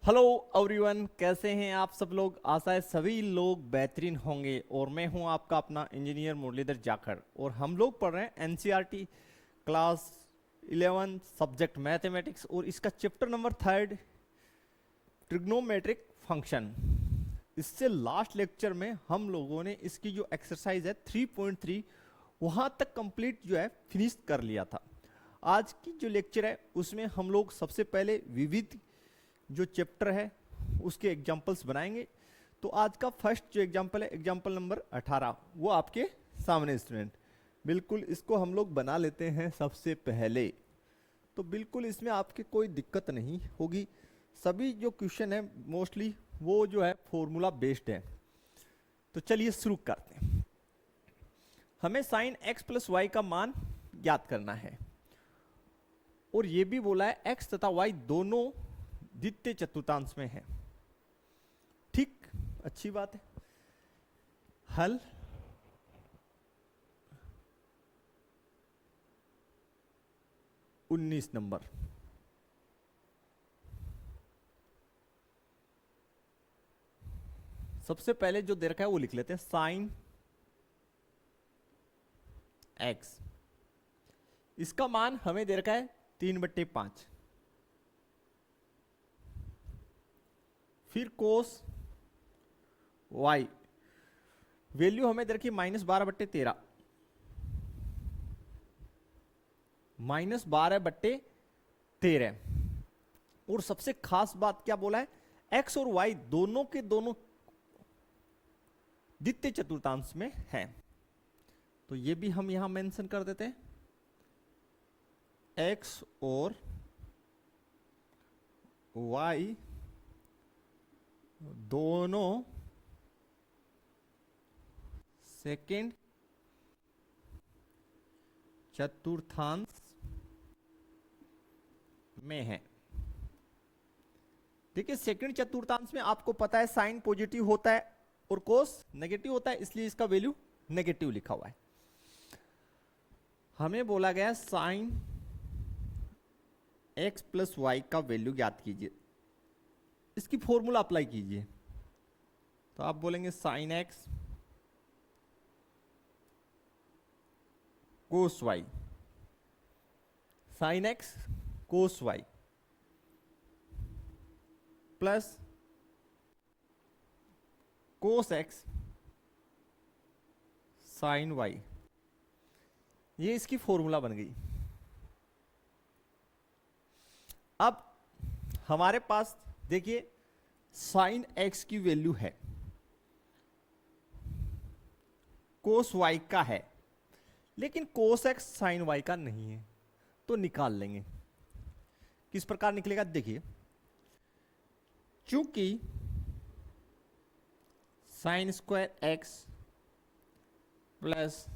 Hello everyone, कैसे हैं आप सब लोग। आशा है सभी लोग बेहतरीन होंगे। और मैं हूं आपका अपना इंजीनियर मुरलीधर जाखड़ और हम लोग पढ़ रहे हैं एनसीईआरटी क्लास 11 सब्जेक्ट मैथमेटिक्स और इसका चैप्टर नंबर 3 ट्रिग्नोमेट्रिक फंक्शन। इससे लास्ट लेक्चर में हम लोगों ने इसकी जो एक्सरसाइज है 3.3 वहां तक कंप्लीट जो है फिनिश कर लिया था। आज की जो लेक्चर है उसमें हम लोग सबसे पहले विविध जो चैप्टर है उसके एग्जाम्पल्स बनाएंगे। तो आज का फर्स्ट जो एग्जाम्पल है एग्जाम्पल नंबर 18, वो आपके सामने स्टूडेंट। बिल्कुल इसको हम लोग बना लेते हैं सबसे पहले। तो बिल्कुल इसमें आपके कोई दिक्कत नहीं होगी। सभी जो क्वेश्चन है मोस्टली वो जो है फॉर्मूला बेस्ड है। तो चलिए शुरू करते हैं। हमें साइन एक्स प्लस वाई का मान ज्ञात करना है और ये भी बोला है एक्स तथा वाई दोनों द्वितीय चतुर्थांश में है। ठीक, अच्छी बात है। हल उन्नीस नंबर। सबसे पहले जो दे रखा है वो लिख लेते हैं साइन एक्स। इसका मान हमें दे रखा है 3/5। फिर कोस वाई वैल्यू हमें दे रखी -12/13। -12/13। और सबसे खास बात क्या बोला है, एक्स और वाई दोनों के दोनों द्वितीय चतुर्थांश में हैं। तो ये भी हम यहां मेंशन कर देते हैं, एक्स और वाई दोनों सेकेंड चतुर्थांश में है। देखिए सेकेंड चतुर्थांश में आपको पता है साइन पॉजिटिव होता है और कोस नेगेटिव होता है, इसलिए इसका वैल्यू नेगेटिव लिखा हुआ है। हमें बोला गया साइन एक्स प्लस वाई का वैल्यू ज्ञात कीजिए। इसकी फॉर्मूला अप्लाई कीजिए। तो आप बोलेंगे sine x cos y, sine x cos y plus cos x sine y. ये इसकी फॉर्मूला बन गई। अब हमारे पास देखिए साइन एक्स की वैल्यू है, कोस वाई का है, लेकिन कोस एक्स साइन वाई का नहीं है। तो निकाल लेंगे। किस प्रकार निकलेगा देखिए, चूंकि sine square x plus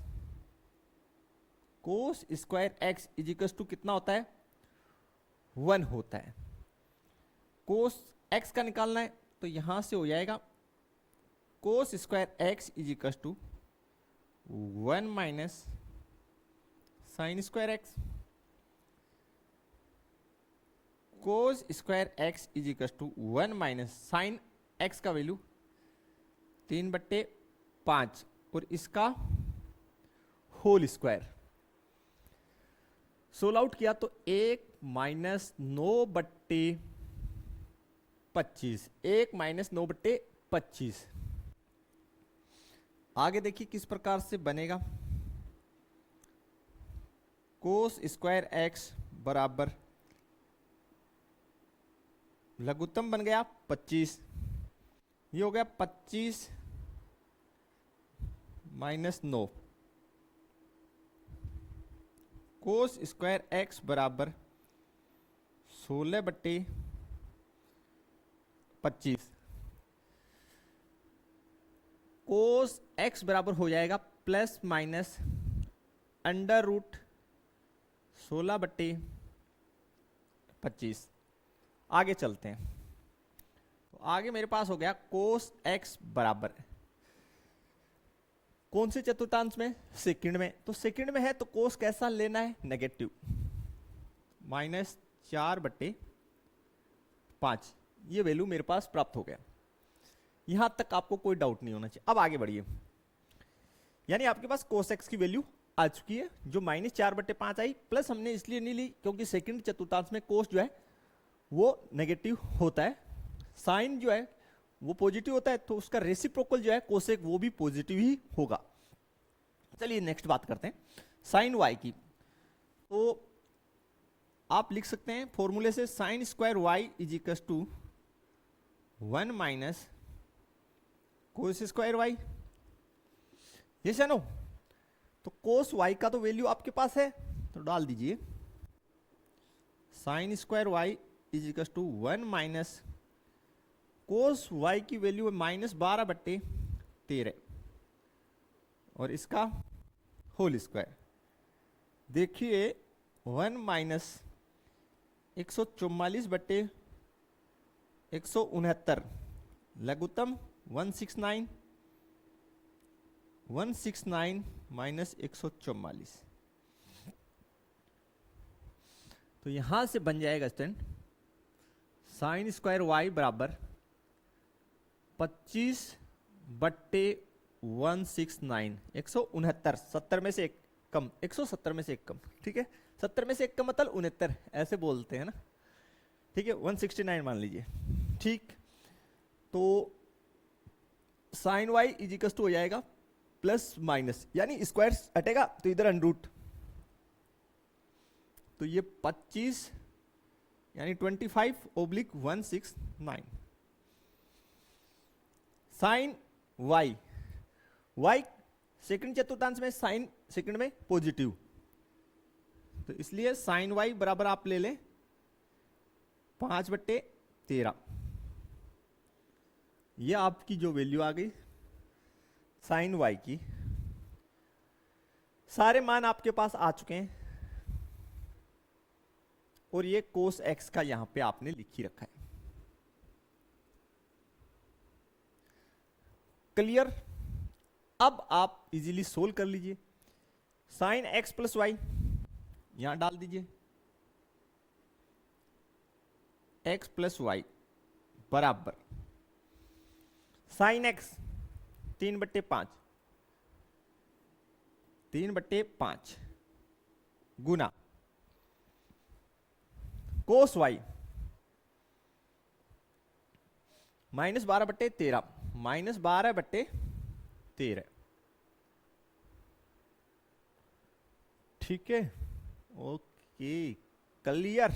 cos square x is equal to कितना होता है, 1 होता है। कोस एक्स का निकालना है तो यहां से हो जाएगा cos square x is equal to 1 minus sine square x. Cos square x is equal to 1 minus sine x का वैल्यू 3/5 और इसका होल स्क्वायर। सोल आउट किया तो 1 माइनस 9/25, 1 माइनस 9/25। आगे देखिए किस प्रकार से बनेगा, कोस स्क्वायर एक्स बराबर लघुत्तम बन गया 25। ये हो गया 25 माइनस 9। कोस स्क्वायर एक्स बराबर 16/25। कोस एक्स बराबर हो जाएगा प्लस माइनस अंडर रूट 16/25। आगे चलते हैं। तो आगे मेरे पास हो गया कोस एक्स बराबर कौन से चतुर्थांश में, सेकंड में। तो सेकंड में है तो कोस कैसा लेना है, नेगेटिव, -4/5। ये वैल्यू मेरे पास प्राप्त हो गया। यहां तक आपको कोई डाउट नहीं होना चाहिए। अब आगे बढ़िए, यानी आपके पास cos x की वैल्यू आ चुकी है जो -4/5 आई, प्लस हमने इसलिए नहीं ली क्योंकि सेकंड चतुर्थांश में कोस जो है वो नेगेटिव होता है, साइन जो है वो पॉजिटिव होता है, तो उसका रेसिप्रोकल जो है कोसेक वो भी पॉजिटिव ही होगा। चलिए नेक्स्ट बात करते हैं साइन y की। तो आप लिख सकते हैं फॉर्मूले से sine square y is equal to 1 minus cos square y, yes या नो? तो कोस y का तो वैल्यू आपके पास है, तो डाल दीजिए sine square y is equal to 1 minus cos y की वैल्यू है -12/13 और इसका होल स्क्वायर। देखिए 1 माइनस 144/169 लघुत्तम 169 माइनस 144, तो यहां से बन जाएगा स्टूडेंट साइन स्क्वायर वाई बराबर 25/169, 169, 70 में से एक कम, 170 में से एक कम, ठीक है, 70 में से एक कम मतलब 69 ऐसे बोलते हैं ना, ठीक है, 169 मान लीजिए, ठीक। तो sine y is equal to हो जाएगा प्लस माइनस, यानी स्क्वायर हटेगा तो इधर अंडरूट, तो ये 25 यानी 25/169 साइन वाई, वाई सेकंड चतुर्थांश में साइन सेकंड में पॉजिटिव, तो इसलिए साइन वाई बराबर आप ले लें 5/13। ये आपकी जो वैल्यू आ गई साइन वाई की, सारे मान आपके पास आ चुके हैं और ये कोस एक्स का यहां पे आपने लिख ही रखा है। क्लियर? अब आप इजीली सोल्व कर लीजिए। साइन एक्स प्लस वाई यहां डाल दीजिए, एक्स प्लस वाई बराबर साइन एक्स 3/5 गुना कोस वाई -12/13 ठीक है, ओके क्लियर।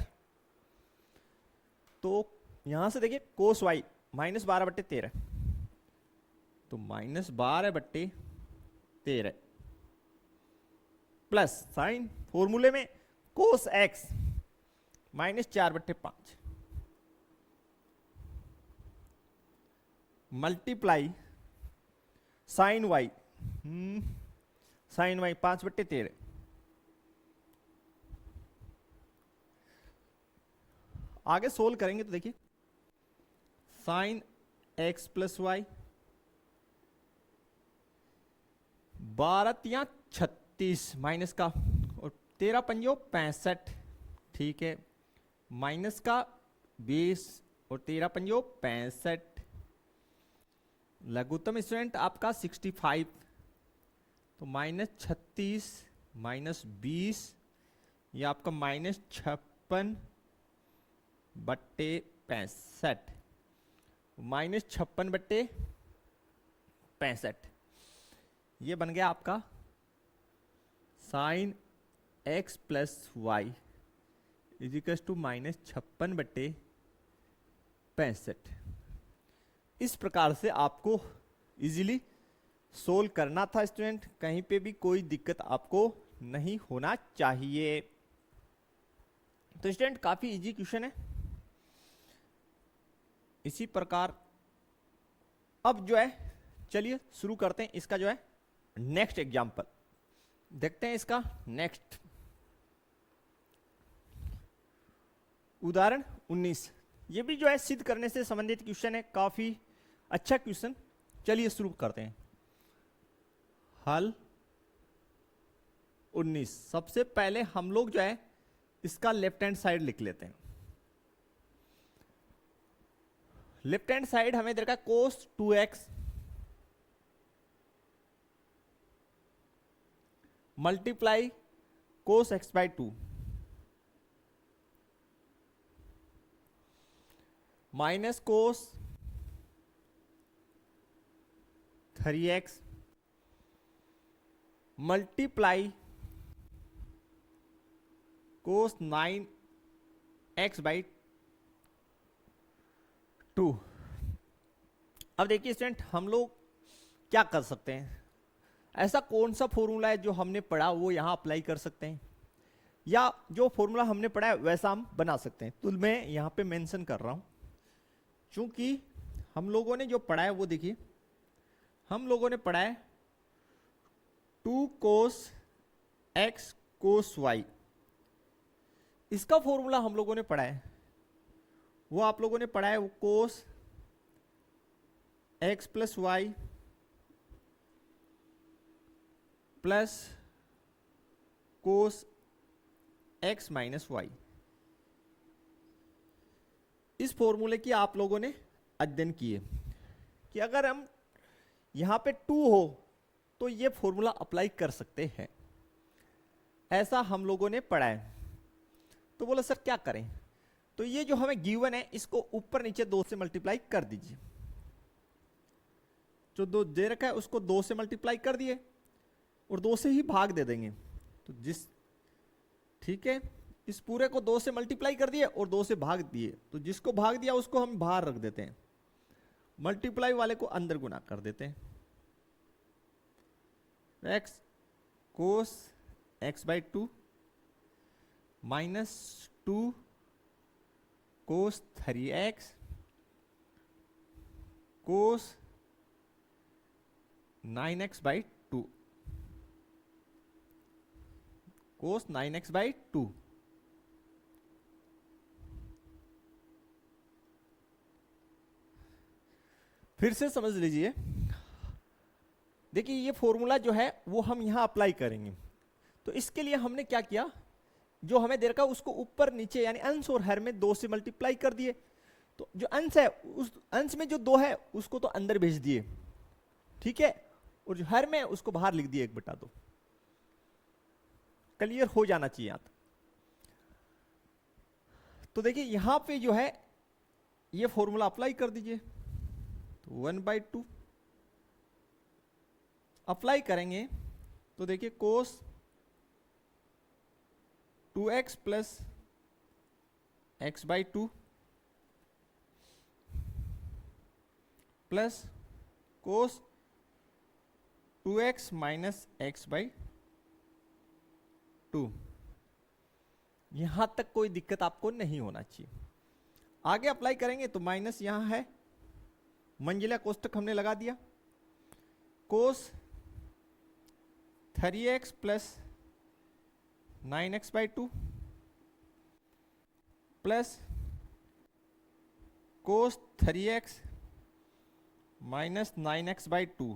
तो यहां से देखिए कोस वाई -12/13, तो -12/13 प्लस साइन फॉर्मूले में cos x -4/5 multiply sine y 5/13, आगे सोल्व करेंगे तो देखिए sine x plus y 12×36 minus का और 13×5 ठीक है, माइनस का 20 और 13×5 लघुत्तम स्टूडेंट आपका 65, तो -36 -20 ये आपका -56/65 -56/65 ये बन गया आपका sine x plus y is equals to -56/65। इस प्रकार से आपको इजीली सोल्व करना था स्टूडेंट, कहीं पे भी कोई दिक्कत आपको नहीं होना चाहिए। तो स्टूडेंट काफी इजी क्वेश्चन है। इसी प्रकार अब जो है चलिए शुरू करते हैं इसका जो है नेक्स्ट एग्जाम्पल, देखते हैं इसका नेक्स्ट उदाहरण 19। ये भी जो है सिद्ध करने से संबंधित क्वेश्चन है, काफी अच्छा क्वेश्चन। चलिए शुरू करते हैं। हल 19। सबसे पहले हम लोग जो है इसका लेफ्ट हैंड साइड लिख लेते हैं। लेफ्ट हैंड साइड हमें दे रखा है कोस 2x multiply cos x by 2 minus cos 3x multiply cos 9x by 2। अब देखिए स्टूडेंट, हम लोग क्या कर सकते हैं, ऐसा कौन सा फॉर्मूला है जो हमने पढ़ा वो यहां अप्लाई कर सकते हैं, या जो फॉर्मूला हमने पढ़ा है वैसा हम बना सकते हैं। तो मैं यहां पे मेंशन कर रहा हूं, क्योंकि हम लोगों ने जो पढ़ा है वो देखिए, हम लोगों ने पढ़ा है 2 कोस x कोस y, इसका फॉर्मूला हम लोगों ने पढ़ा है, वो आप लोगों ने पढ़ा है वो cos x plus y plus cos x minus y. इस फॉर्मूले की आप लोगों ने अध्ययन किए कि अगर हम यहां पे 2 हो तो ये फॉर्मूला अप्लाई कर सकते हैं, ऐसा हम लोगों ने पढ़ा है। तो बोला सर क्या करें, तो ये जो हमें गिवन है इसको ऊपर नीचे 2 से मल्टीप्लाई कर दीजिए। जो 2 दे रखा है उसको 2 से मल्टीप्लाई कर दिए और 2 से ही भाग दे देंगे। तो ठीक है, इस पूरे को 2 से मल्टीप्लाई कर दिए और 2 से भाग दिए, तो जिसको भाग दिया उसको हम बाहर रख देते हैं, मल्टीप्लाई वाले को अंदर गुना कर देते हैं। x cos x by 2 minus 2 cos 3x cos 9x by 2 cos 9x by 2। फिर से समझ लीजिए, देखिए ये फॉर्मूला जो है वो हम यहां अप्लाई करेंगे। तो इसके लिए हमने क्या किया, जो हमें दे रखा उसको ऊपर नीचे यानी अंश और हर में 2 से मल्टीप्लाई कर दिए। तो जो अंश है उस अंश में जो 2 है उसको तो अंदर भेज दिए, ठीक है, और जो हर में है उसको बाहर लिख दिए 1/2। क्लियर हो जाना चाहिए यहां तक। तो देखिए यहां पे जो है ये फॉर्मूला अप्लाई कर दीजिए, तो 1/2 अप्लाई करेंगे तो देखिए कोस 2x plus x by 2 plus cos 2x minus x by 2। यहां तक कोई दिक्कत आपको नहीं होना चाहिए। आगे अप्लाई करेंगे तो माइनस यहां है, मंजिला कोष्टक हमने लगा दिया, कोस 3x plus 9x by 2 plus cos 3x minus 9x by 2।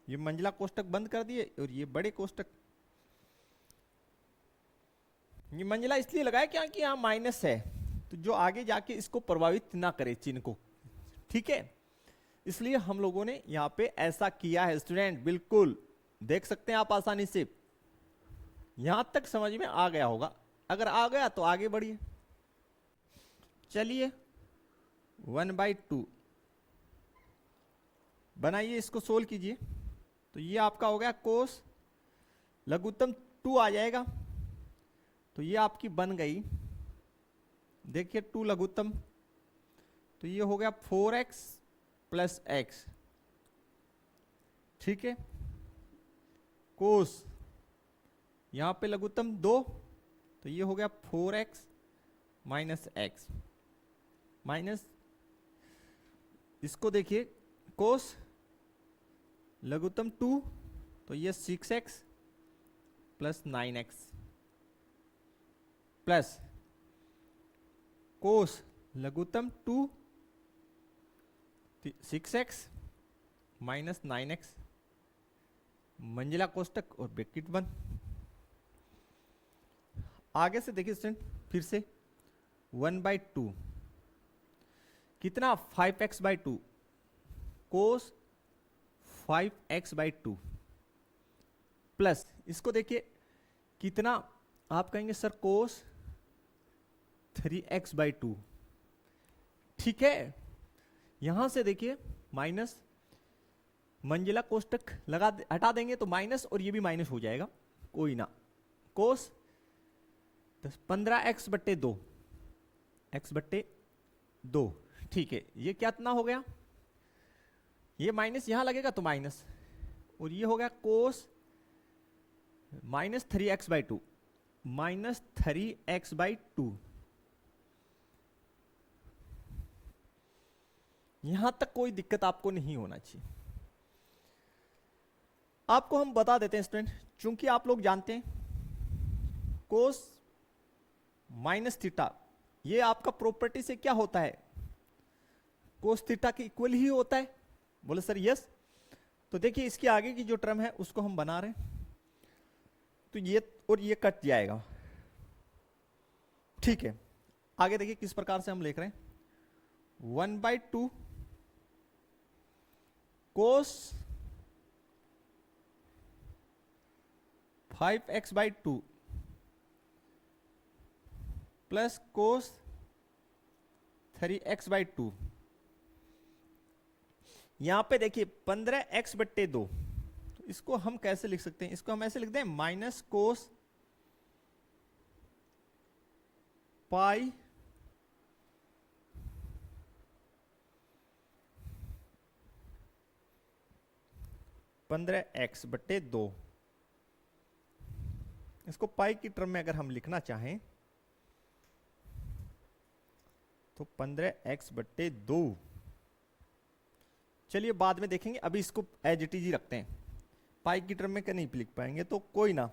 ये मंजिला कोष्टक बंद कर दिए और ये बड़े कोष्टक, ये मंजिला इसलिए लगाया क्योंकि यहां माइनस है, तो जो आगे जाके इसको प्रभावित ना करे चिन्ह को, ठीक है, इसलिए हम लोगों ने यहां पे ऐसा किया है। स्टूडेंट बिल्कुल देख सकते हैं आप आसानी से, यहां तक समझ में आ गया होगा, अगर आ गया तो आगे बढ़िए। चलिए 1/2 बनाइए, इसको सोल्व कीजिए, तो ये आपका हो गया कोस लघुत्तम 2 आ जाएगा, तो ये आपकी बन गई, देखिए 2 लघुत्तम, तो ये हो गया 4x प्लस x, ठीक है, कोस यहां पे लघुत्तम 2, तो ये हो गया 4x माइनस x माइनस, इसको देखिए कोस लघुत्तम 2, तो ये 6x plus 9x plus cos लघुत्तम 2 6x माइनस 9x, मंजिला कोष्टक और ब्रैकेट बंद। आगे से देखिए स्टूडेंट फिर से 1/2 कितना 5x/2 कोस 5x/2 प्लस इसको देखिए कितना, आप कहेंगे सर कोस 3x/2। ठीक है, यहां से देखिए माइनस मंजिला कोष्टक हटा देंगे तो माइनस, और ये भी माइनस हो जाएगा, कोई ना। कोस 15x/2 x/2। ठीक है, ये क्या इतना हो गया, ये माइनस यहां लगेगा तो माइनस, और ये हो गया कोस -3x/2 -3x/2। यहां तक कोई दिक्कत आपको नहीं होना चाहिए। आपको हम बता देते हैं स्टूडेंट, चूंकि आप लोग जानते हैं कोस माइनस थीटा ये आपका प्रॉपर्टी से क्या होता है, कोस थीटा के इक्वल ही होता है। बोले सर यस। तो देखिए इसके आगे की जो टर्म है उसको हम बना रहे हैं, तो ये और ये कट जाएगा। ठीक है, आगे देखिए किस प्रकार से हम लिख रहे हैं, 1/2 कोस 5x/2 प्लस कोस 3x/2। यहां पे देखिए 15x/2, तो इसको हम कैसे लिख सकते हैं, इसको हम ऐसे लिख दें माइनस कोस पाई 15x/2। इसको पाई की टर्म में अगर हम लिखना चाहें तो 15x/2। चलिए बाद में देखेंगे, अभी इसको एज इट इज ही रखते हैं। पाई की टर्म में क्या नहीं लिख पाएंगे तो कोई ना,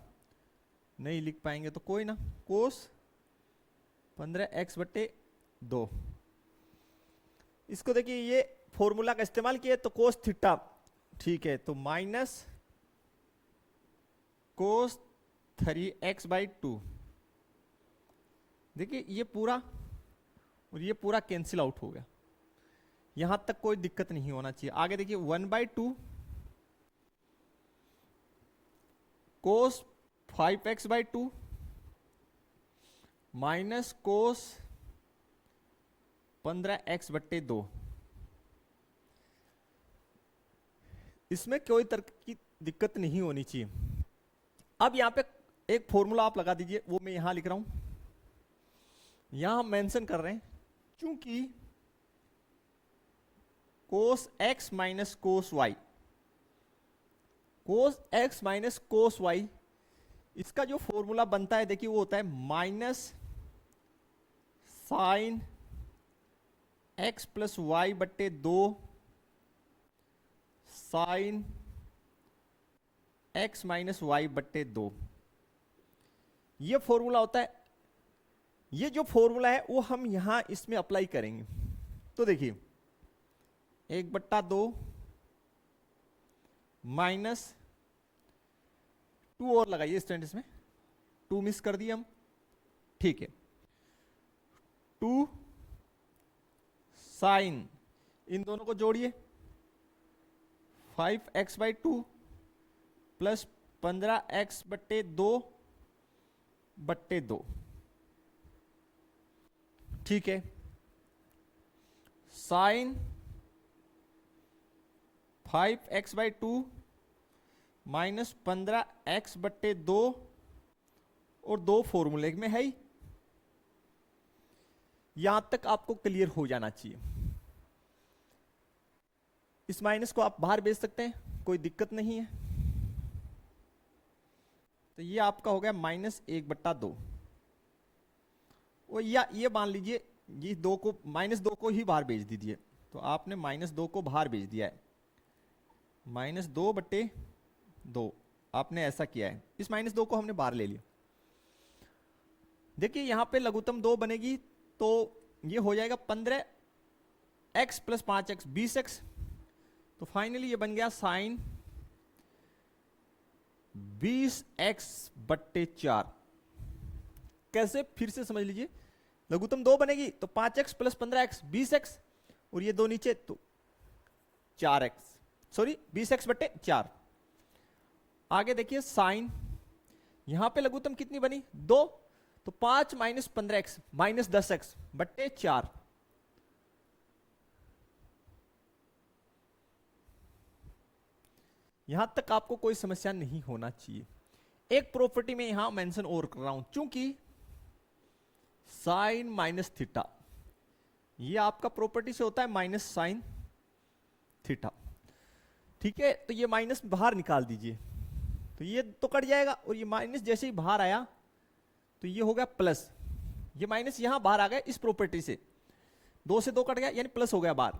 नहीं लिख पाएंगे तो कोई ना, कोस 15x/2। इसको देखिए ये फॉर्मूला का इस्तेमाल किए तो कोस थीटा, ठीक है, तो माइनस कोस 3x/2। देखिए ये पूरा और ये पूरा कैंसिल आउट हो गया, यहां तक कोई दिक्कत नहीं होना चाहिए। आगे देखिए 1/2 कोस 5x/2 माइनस कोस 15x/2। इसमें कोई तरह की दिक्कत नहीं होनी चाहिए। अब यहां पे एक फॉर्मूला आप लगा दीजिए, वो मैं यहां लिख रहा हूं, यहां हम मेंशन कर रहे हैं चूंकि कोस x माइनस कोस y, कोस x माइनस कोस y, इसका जो फॉर्मूला बनता है देखिए वो होता है minus sine x plus y/2 sine x minus y/2। ये फॉर्मूला होता है। ये जो फॉर्मूला है वो हम यहां इसमें अप्लाई करेंगे। तो देखिए 1/2 माइनस 2 और लगाइए स्टूडेंट, इसमें 2 मिस कर दिए हम, ठीक है, 2 साइन, इन दोनों को जोड़िए 5x/2 प्लस 15x/2/2, ठीक है, साइन 5x/2 माइनस 15x/2 और 2 फॉर्मूले में है ही। यहां तक आपको क्लियर हो जाना चाहिए। इस माइनस को आप बाहर भेज सकते हैं, कोई दिक्कत नहीं है। तो ये आपका हो गया -1/2, और या ये मान लीजिए ये 2 को -2 को ही बाहर भेज दीजिए। तो आपने -2 को बाहर भेज दिया है, -2/2 आपने ऐसा किया है। इस -2 को हमने बाहर ले लिया। देखिए यहां पे लघुत्तम 2 बनेगी तो ये हो जाएगा 15x प्लस 5x 20x। तो फाइनली ये बन गया साइन 20x/4। कैसे, फिर से समझ लीजिए, लघुत्तम 2 बनेगी तो 5x प्लस 15x 20x, और ये 2 नीचे, तो 4x, सॉरी 20x बटे 4। आगे देखिए साइन, यहां पे लघुत्तम कितनी बनी 2, तो 5 माइनस 15x माइनस 10x बट्टे 4। यहां तक आपको कोई समस्या नहीं होना चाहिए। एक प्रॉपर्टी में यहां मेंशन और कर रहा हूं, चूंकि साइन माइनस थीटा, ये आपका प्रॉपर्टी से होता है माइनस साइन थीटा, ठीक है। तो ये माइनस बाहर निकाल दीजिए, तो ये तो कट जाएगा, और ये माइनस जैसे ही बाहर आया तो ये हो गया प्लस, ये माइनस यहां बाहर आ गया इस प्रॉपर्टी से, 2 से 2 कट गया यानी प्लस हो गया बाहर,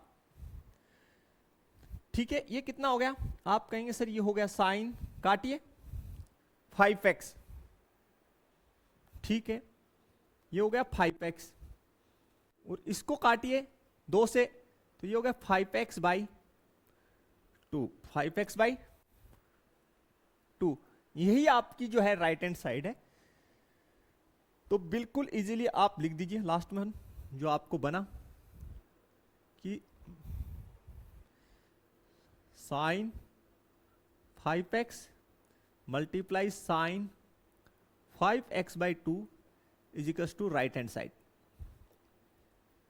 ठीक है। ये कितना हो गया, आप कहेंगे सर ये हो गया साइन, काटिए 5x, ठीक है, ये हो गया 5x, और इसको काटिए 2 से, तो ये हो गया 5x बाई 2, 5x बाई 2, यही आपकी जो है राइट हैंड साइड है। तो बिल्कुल इजीली आप लिख दीजिए लास्ट में जो आपको बना कि sine 5x multiply sine 5x by 2 is equals to right hand side,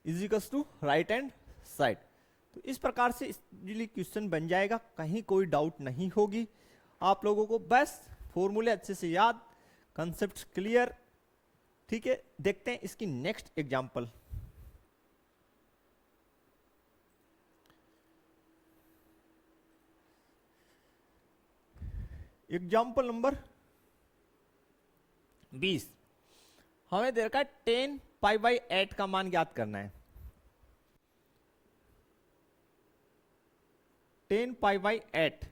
is equals to right hand side. तो इस प्रकार से इजीली क्वेश्चन बन जाएगा, कहीं कोई डाउट नहीं होगी आप लोगों को, बस फॉर्मूले अच्छे से याद, कंसेप्ट क्लियर, ठीक है। देखते हैं इसकी नेक्स्ट एग्जांपल। एग्जाम्पल नंबर 20, हमें दे रखा है 10 पाई बाई 8 का मान ज्ञात करना है। 10 पाई बाई 8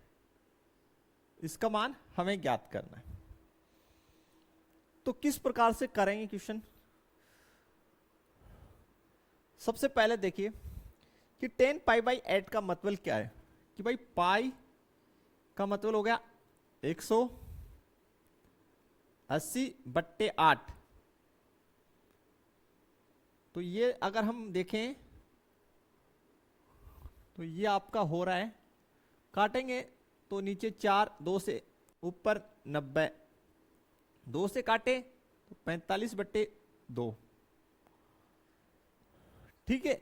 इसका मान हमें ज्ञात करना है। तो किस प्रकार से करेंगे क्वेश्चन, सबसे पहले देखिए कि 10 पाई बाई 8 का मतलब क्या है, कि भाई पाई का मतलब हो गया 180 बट्टे 8। तो ये अगर हम देखें तो ये आपका हो रहा है, काटेंगे तो नीचे 4, 2 से ऊपर 90, 2 से काटे तो 45 बट्टे 2, ठीक है।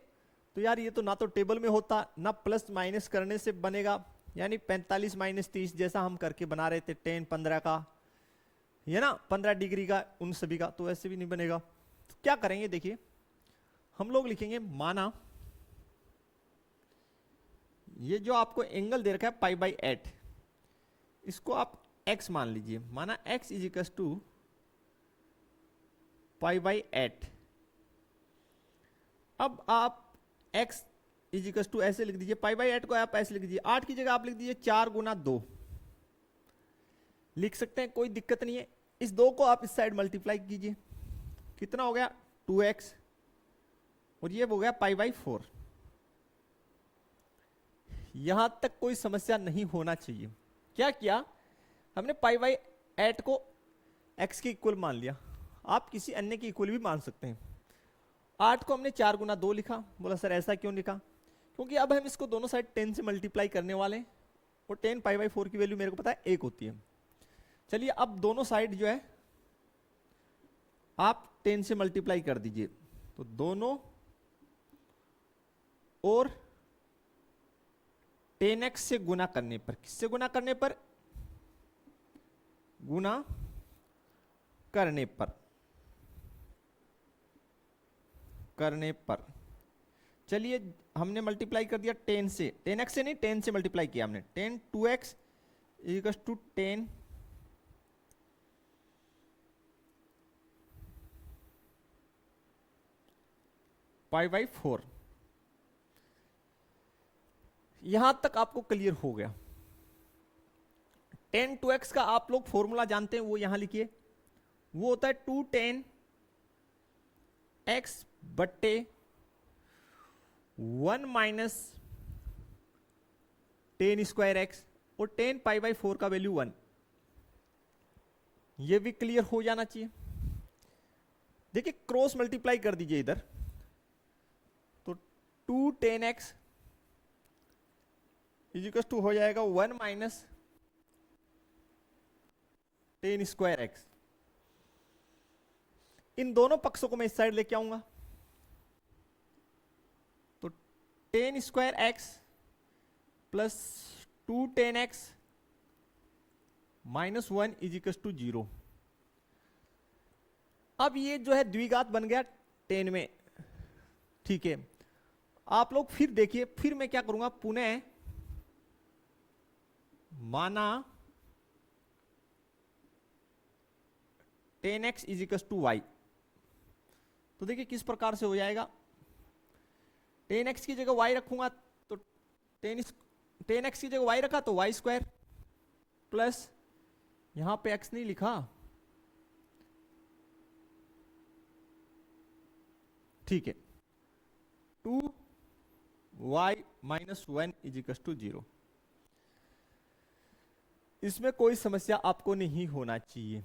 तो यार ये तो ना तो टेबल में होता, ना प्लस माइनस करने से बनेगा, यानी 45 माइनस 30 जैसा हम करके बना रहे थे 10 15 का, ये ना 15 डिग्री का उन सभी का, तो ऐसे भी नहीं बनेगा। तो क्या करेंगे देखिए, हम लोग लिखेंगे माना ये जो आपको एंगल दे रखा है पाई बाई 8, इसको आप x मान लीजिए, माना x is equal to pi by 8। अब आप x इज इक्वल टू ऐसे लिख दीजिए, पाई बाई 8 को आप ऐसे लिख दीजिए, 8 की जगह आप लिख दीजिए 4 गुना 2, लिख सकते हैं, कोई दिक्कत नहीं है। इस 2 को आप इस साइड मल्टीप्लाई कीजिए, कितना हो गया 2x, और ये हो गया पाई बाई 4। यहां तक कोई समस्या नहीं होना चाहिए। क्या किया हमने, पाई बाई 8 को x के इक्वल मान लिया, आप किसी अन्य के इक्वल भी मान सकते हैं। 8 को हमने 4 गुना 2 लिखा, बोला सर ऐसा क्यों लिखा, क्योंकि अब हम इसको दोनों साइड 10 से मल्टीप्लाई करने वाले हैं, और 10 पाई बाई 4 की वैल्यू मेरे को पता है 1 होती है। चलिए अब दोनों साइड जो है आप 10 से मल्टीप्लाई कर दीजिए, तो दोनों और 10x से गुना करने पर, किससे गुना करने पर, गुना करने पर चलिए हमने मल्टीप्लाई कर दिया 10 से, 10x से नहीं 10 से मल्टीप्लाई किया हमने, 10 2x equals to 10 pi by 4। यहां तक आपको क्लियर हो गया। 10 2x का आप लोग फॉर्मूला जानते हैं, वो यहां लिखिए, वो होता है 2 10 x बट्टे 1 माइनस 10 स्क्वायर x, और 10 पाई बाई 4 का वैल्यू 1। ये भी क्लियर हो जाना चाहिए। देखिए क्रॉस मल्टीप्लाई कर दीजिए इधर, तो two tan x is equal to हो जाएगा 1 माइनस टेन स्क्वायर एक्स। इन दोनों पक्षों को मैं इस साइड लेके आऊंगा, तो tan square x plus two tan x minus 1 is equal to 0। अब ये जो है द्विघात बन गया 10 में, ठीक है। आप लोग फिर देखिए, फिर मैं क्या करूंगा, पुनः माना 10x इजिकल टू वाई। तो देखिए किस प्रकार से हो जाएगा, 10x की जगह y रखूंगा तो 10x की जगह y रखा तो वाई स्क्वायर प्लस, यहां पे x नहीं लिखा, ठीक है, 2y माइनस 1 इजिकल टू 0। इसमें कोई समस्या आपको नहीं होना चाहिए।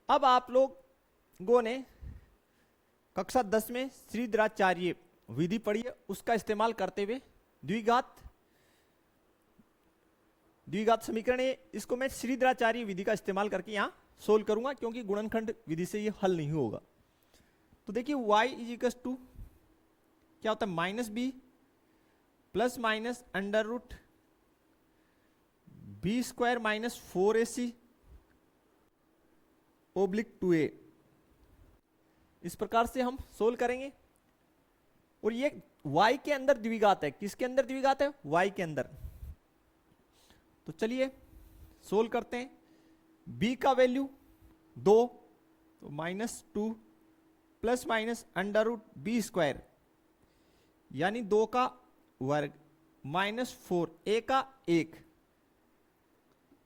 अब आप लोगों ने कक्षा 10 में श्रीधराचार्य विधि पढ़ी है, उसका इस्तेमाल करते हुए द्विघात समीकरण है, इसको मैं श्रीधराचार्य विधि का इस्तेमाल करके यहां सोल्व करूंगा, क्योंकि गुणनखंड विधि से ये हल नहीं होगा। तो देखिए y इजिकल टू क्या होता है, minus b plus minus under root b square minus 4ac oblique 2a। इस प्रकार से हम सोल्व करेंगे। और ये y के अंदर द्विघात है, किसके अंदर द्विघात है, y के अंदर। तो चलिए सोल्व करते हैं। b का वैल्यू 2, तो minus 2 plus minus under root b square यानी 2 का वर्ग माइनस 4, a का 1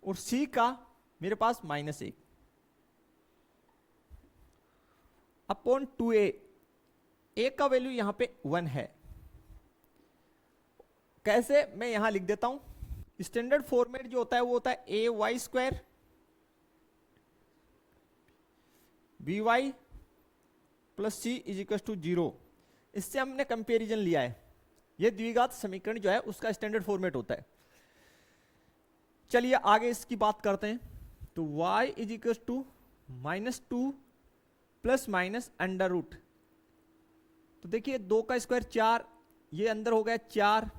और c का मेरे पास माइनस 1 अपॉन 2a। a का वैल्यू यहां पे 1 है। कैसे, मैं यहां लिख देता हूं, स्टैंडर्ड फॉर्मेट जो होता है वो होता है a y square b y plus c equal to 0। इससे हमने कंपैरिजन लिया है। यह द्विघात समीकरण जो है उसका स्टैंडर्ड फॉर्मेट होता है। चलिए आगे इसकी बात करते हैं। तो y is equal to minus 2 plus minus under root, तो देखिए 2 का स्क्वायर 4, ये अंदर हो गया 4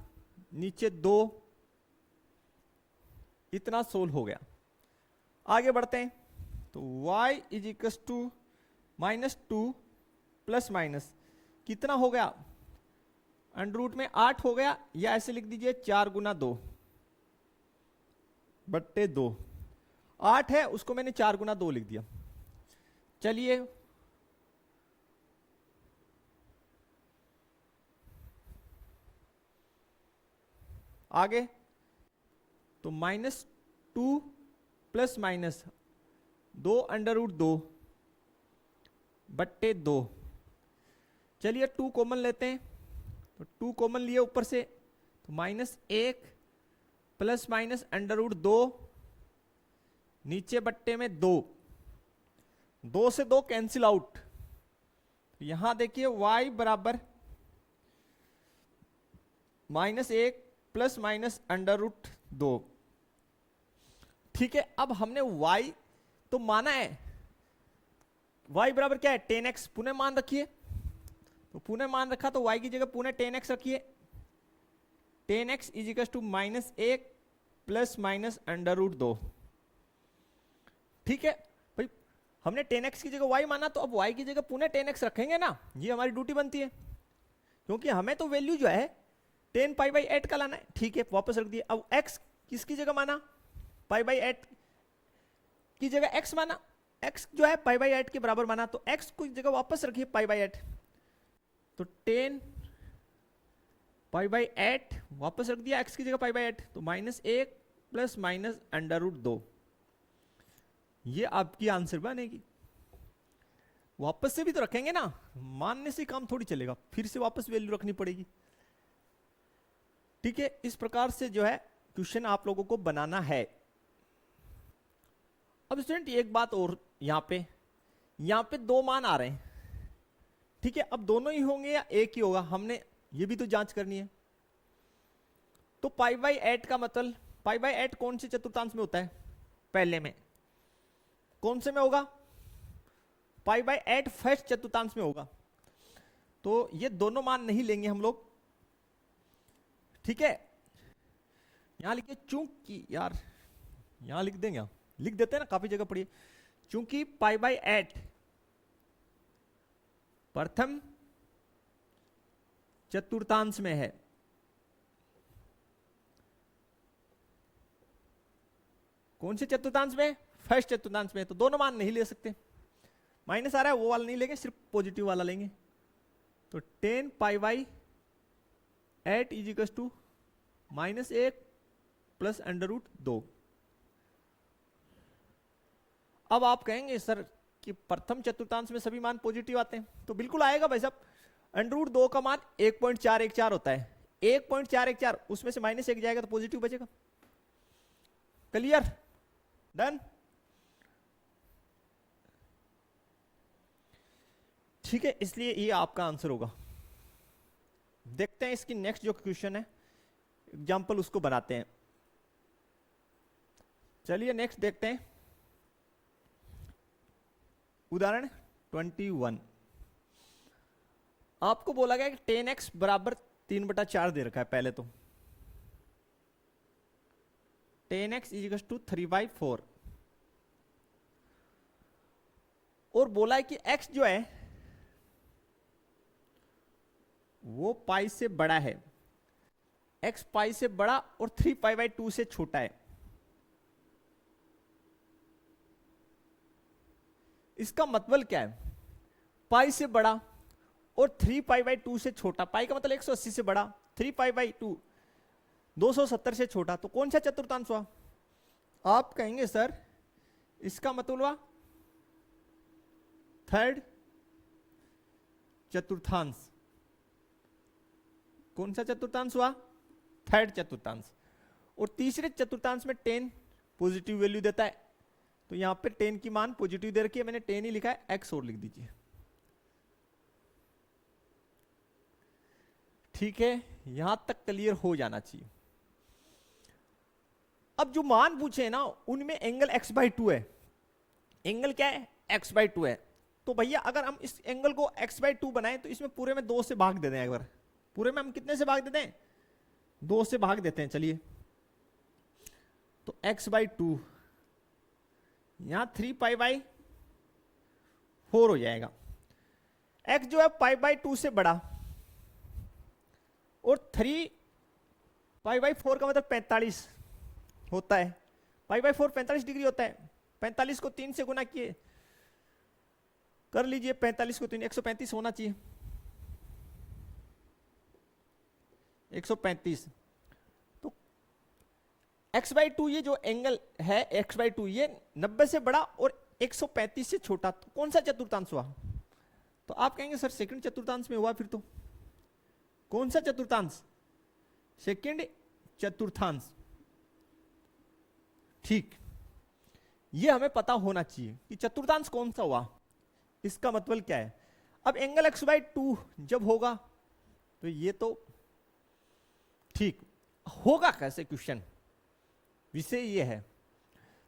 नीचे 2, इतना सोल्व हो गया। आगे बढ़ते हैं। तो y is equal to minus 2 plus minus कितना हो गया, अंडर रूट में 8 हो गया, या ऐसे लिख दीजिए 4 गुना 2 बट्टे 2। 8 है उसको मैंने 4 गुना 2 लिख दिया। चलिए आगे। तो minus 2 plus minus 2 under root 2 बट्टे 2। चलिए 2 कॉमन लेते हैं। तो 2 कॉमन लिए ऊपर से, तो minus 1 plus minus under root 2 नीचे बट्टे में 2, 2 से 2 कैंसिल आउट। यहां देखिए y बराबर minus 1 plus minus under root 2। ठीक है, अब हमने y तो माना है, y बराबर क्या है 10x, पुनः मान रखिए। तो पुनः मान रखा तो y की जगह पुनः 10x रखिए। 10x is equal to minus 1 plus minus under root 2। ठीक है भाई, हमने 10x की जगह y माना, तो अब y की जगह पुनः 10x रखेंगे ना, ये हमारी ड्यूटी बनती है, क्योंकि हमें तो वैल्यू जो है 10 पाई बाई 8 का लाना है। ठीक है, वापस रख दिए। अब x किसकी जगह माना, पाई बाई 8 की जगह x माना, x जो है पाई बाई 8 के बराबर माना, तो x को जगह वापस रखिए पाई बाई 8। तो 10 पाई बाई 8 वापस रख दिया, x की जगह पाई बाई 8, तो minus 1 plus minus under root 2। ये आपकी आंसर बनेगी। वापस से भी तो रखेंगे ना, मानने से काम थोड़ी चलेगा, फिर से वापस वैल्यू रखनी पड़ेगी। ठीक है, इस प्रकार से जो है क्वेश्चन आप लोगों को बनाना है। अब स्टूडेंट एक बात और, यहां पे 2 मान आ रहे हैं। ठीक है, अब दोनों ही होंगे या एक ही होगा, हमने ये भी तो जांच करनी है। तो पाई बाई 8 का मतलब, पाई बाई 8 कौन से चतुर्थांश में होता है? पहले में। कौन से में होगा? पाई बाई 8 फर्स्ट चतुर्थांश में होगा। तो ये दोनों मान नहीं लेंगे हम लोग, ठीक है। यहां लिखिए चूंकि, यार यहां लिख देंगे, लिख देते हैं ना, काफी जगह पढ़िए। चूंकि पाई बाई 8 प्रथम चतुर्थांश में है, कौन से चतुर्थांश में? फर्स्ट चतुर्थांश में। तो दोनों मान नहीं ले सकते, माइनस आ रहा है वो वाला नहीं लेंगे, सिर्फ पॉजिटिव वाला लेंगे। तो 10 pi by 8 is equal to -1 plus √2। अब आप कहेंगे सर कि प्रथम चतुर्थांश में सभी मान पॉजिटिव आते हैं, तो बिल्कुल आएगा भाई साहब। √2 का मान 1.414 होता है, 1.414, उसमें से -1 जाएगा तो पॉजिटिव बचेगा। क्लियर? डन? ठीक है, इसलिए ये आपका आंसर होगा। देखते हैं इसकी नेक्स्ट जो क्वेश्चन है, एग्जाम्पल उसको बनाते हैं। चलिए नेक्स्ट देखते हैं, उदाहरण 21। आपको बोला गया कि 10x बराबर 3/4 दे रखा है। पहले तो 10x इज इक्वल टू 3/4, और बोला है कि x जो है वो पाई से बड़ा है, x पाई से बड़ा और 3π/2 से छोटा है। इसका मतलब क्या है? पाई से बड़ा और 3π/2 से छोटा। पाई का मतलब 180 से बड़ा, 3π/2 270 से छोटा। तो कौन सा चतुर्थांश हुआ? आप कहेंगे सर इसका मतलब हुआ थर्ड चतुर्थांश। कौन सा चतुर्थांश हुआ? थर्ड चतुर्थांश। और तीसरे चतुर्थांश में 10 पॉजिटिव वैल्यू देता है, तो यहां पे 10 की मान पॉजिटिव दे रखी है, मैंने 10 ही लिखा है, x और लिख दीजिए। ठीक है, यहां तक क्लियर हो जाना चाहिए। अब जो मान पूछे ना उनमें एंगल x/2 है। एंगल क्या है? x/2 है। तो भैया अगर हम इस एंगल को x/2 बनाएं तो इसमें पूरे में 2 से भाग दे दें। एक बार पूरे में हम कितने से भाग देते हैं? 2 से भाग देते हैं। चलिए, तो x/2 यहां 3π/4 हो जाएगा। x जो है π/2 से बड़ा, और 3π/4 का मतलब 45 होता है। π/4 45 डिग्री होता है। 45 को 3 से गुना किए, कर लीजिए 45 को 3, 135 होना चाहिए। 135। तो x/2 ये जो एंगल है x/2 ये 90 से बड़ा और 135 से छोटा। तो कौन सा चतुर्थांश हुआ? तो आप कहेंगे सर सेकंड चतुर्थांश में हुआ। फिर तो कौन सा चतुर्थांश? सेकंड चतुर्थांश। ठीक, ये हमें पता होना चाहिए कि चतुर्थांश कौन सा हुआ। इसका मतलब क्या है? अब एंगल x/2 जब होगा तो ये तो ठीक होगा। कैसे? क्वेश्चन विषय ये है,